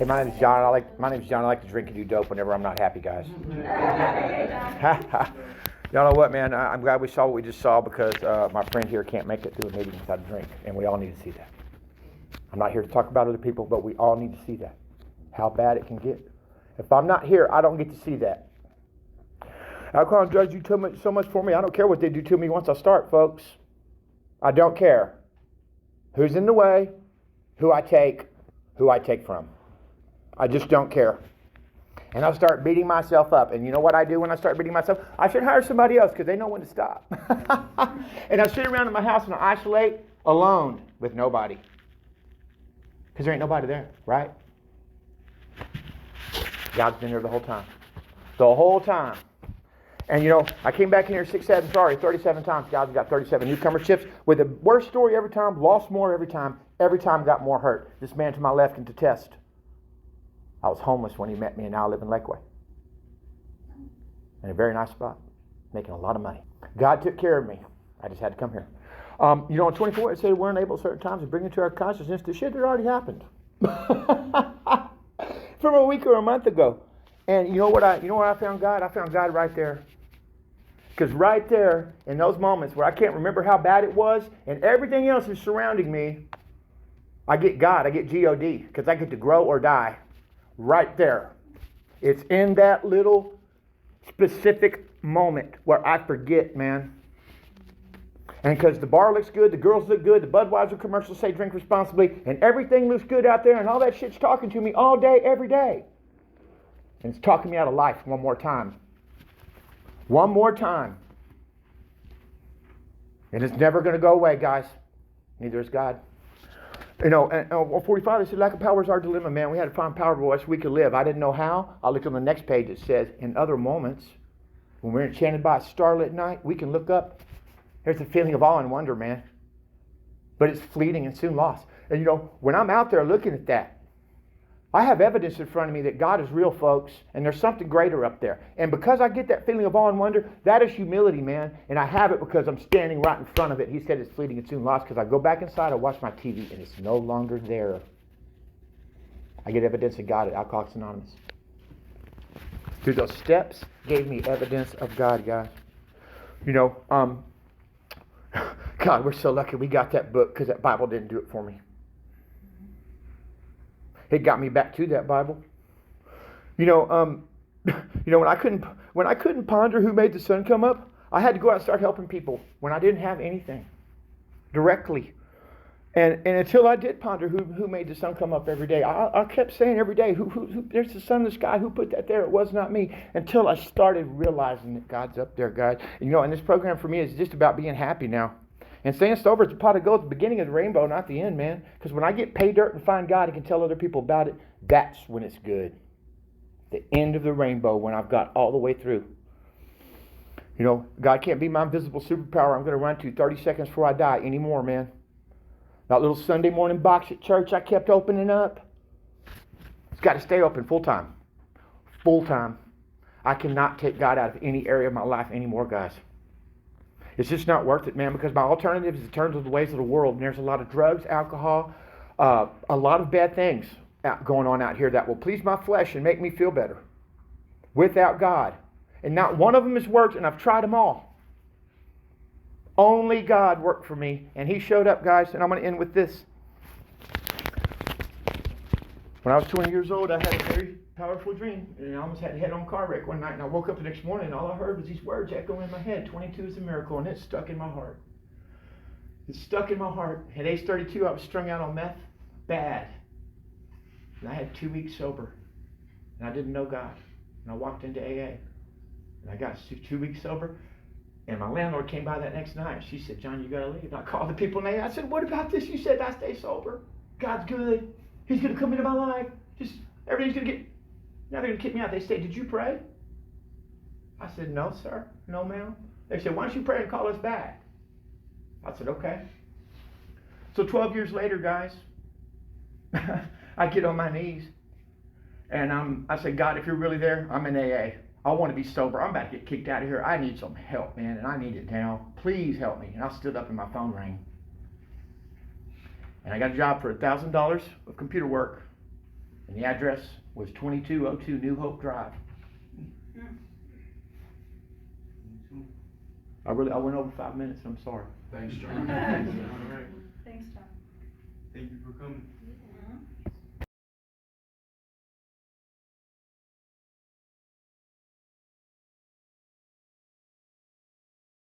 Hey, my name's John. My name's John. I like to drink and do dope whenever I'm not happy, guys. Y'all know what, man? I'm glad we saw what we just saw because my friend here can't make it through a meeting without a drink, and we all need to see that. I'm not here to talk about other people, but we all need to see that. How bad it can get. If I'm not here, I don't get to see that. Alcohol and drugs do so much for me. I don't care what they do to me once I start, folks. I don't care who's in the way, who I take from. I just don't care. And I'll start beating myself up. And you know what I do when I start beating myself? I should hire somebody else because they know when to stop. And I sit around in my house and I isolate alone with nobody. Because there ain't nobody there, right? God's been there the whole time. The whole time. And you know, I came back in here 37 times. God's got 37 newcomer ships with the worst story every time, lost more every time got more hurt. This man to my left can attest. I was homeless when he met me and now I live in Lakeway. In a very nice spot, making a lot of money. God took care of me. I just had to come here. You know, in 24, it said we're unable at certain times to bring into our consciousness the shit that already happened. From a week or a month ago. And you know what I found God? I found God right there. Because right there, in those moments where I can't remember how bad it was, and everything else is surrounding me, I get God, I get G-O-D, because I get to grow or die. Right there. It's in that little specific moment where I forget, man. And because the bar looks good, the girls look good, the Budweiser commercials say drink responsibly, and everything looks good out there, and all that shit's talking to me all day, every day. And it's talking me out of life one more time. One more time. And it's never going to go away, guys. Neither is God. You know, and 45, they said, lack of power is our dilemma, man. We had to find power by which we could live. I didn't know how. I looked on the next page. It says, in other moments, when we're enchanted by a starlit night, we can look up. There's a feeling of awe and wonder, man. But it's fleeting and soon lost. And you know, when I'm out there looking at that, I have evidence in front of me that God is real, folks, and there's something greater up there. And because I get that feeling of awe and wonder, that is humility, man. And I have it because I'm standing right in front of it. He said it's fleeting and soon lost because I go back inside, I watch my TV, and it's no longer there. I get evidence of God at Alcoholics Anonymous. Through those steps, gave me evidence of God, guys. You know, God, we're so lucky we got that book because that Bible didn't do it for me. It got me back to that Bible. You know, when I couldn't ponder who made the sun come up, I had to go out and start helping people when I didn't have anything directly. And until I did ponder who made the sun come up every day, I kept saying every day, who there's the sun in the sky, who put that there? It was not me. Until I started realizing that God's up there, guys. And, you know, and this program for me is just about being happy now. And staying sober is the pot of gold at the beginning of the rainbow, not the end, man. Because when I get pay dirt and find God and can tell other people about it, that's when it's good. The end of the rainbow, when I've got all the way through. You know, God can't be my invisible superpower I'm going to run to 30 seconds before I die anymore, man. That little Sunday morning box at church I kept opening up, it's got to stay open full time. Full time. I cannot take God out of any area of my life anymore, guys. It's just not worth it, man, because my alternative is to turn to the ways of the world. And there's a lot of drugs, alcohol, a lot of bad things going on out here that will please my flesh and make me feel better without God. And not one of them has worked, and I've tried them all. Only God worked for me, and He showed up, guys, and I'm going to end with this. When I was 20 years old, I had a very powerful dream, and I almost had a head-on car wreck one night, and I woke up the next morning, and all I heard was these words echoing in my head, 22 is a miracle, and it stuck in my heart. It stuck in my heart. At age 32, I was strung out on meth, bad. And I had 2 weeks sober, and I didn't know God. And I walked into AA, and I got 2 weeks sober, and my landlord came by that next night. She said, John, you got to leave. And I called the people in AA. I said, what about this? You said I stay sober. God's good. He's going to come into my life. Just everything's going to get... Now they're going to kick me out. They said, did you pray? I said, no, sir. No, ma'am. They said, why don't you pray and call us back? I said, okay. So 12 years later, guys, I get on my knees. And I said, God, if you're really there, I'm in AA. I want to be sober. I'm about to get kicked out of here. I need some help, man, and I need it now. Please help me. And I stood up and my phone rang. And I got a job for $1,000 of computer work And the address was 2202 New Hope Drive. I went over 5 minutes. I'm sorry. Thanks, John. All right. Thanks, John. Thank you for coming.